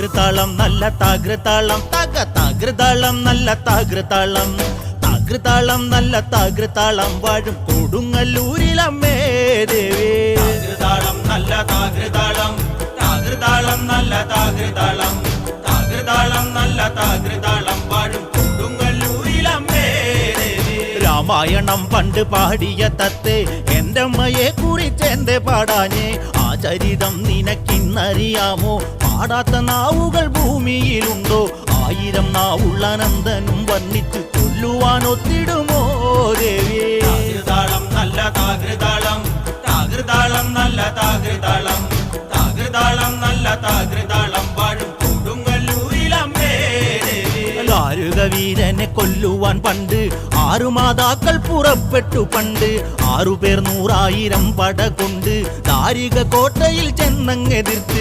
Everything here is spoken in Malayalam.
താകൃതാളം നല്ല താകൃതാളം താകൃതാളം നല്ല താകൃതാളം താകൃതാളം നല്ല താകൃതാളം വാഴും കൊടുങ്ങല്ലൂരിലമ്മേ ദേവി താകൃതാളം നല്ല താകൃതാളം താകൃതാളം നല്ല താകൃതാളം താകൃതാളം നല്ല താകൃതാളം വാഴും കൊടുങ്ങല്ലൂരിലമ്മേ ദേവി രാമായണം പണ്ട് പാടിയ തത്തേ എന്റെ അമ്മയെ കുറിച്ച് എന്റെ പാടാഞ്ഞേ ആ ചരിതം നിനക്കിന്നറിയാമോ പാടാത്ത നാവുകൾ ഭൂമിയിലുണ്ടോ ആയിരം നാവുള്ള നന്ദനും വർണ്ണിച്ചു ചൊല്ലുവാൻ ഒത്തിടുമോ ദേവി താകൃതാളം നല്ല താകൃതാളം താകൃതാളം നല്ല താകൃതാളം താകൃതാളം നല്ല താകൃതാളം വാഴും കൊടുങ്ങല്ലൂരിലമ്മേ ദേവി ദാരുക വീരനെ കൊല്ലുവാൻ പണ്ട് 6 മാതാക്കൾ പുറപ്പെട്ടു പണ്ട് 6 പേർ 100,000 പട കൊണ്ട് ദാരിക കോട്ടയിൽ ചെന്നങ്ങെതിർത്ത്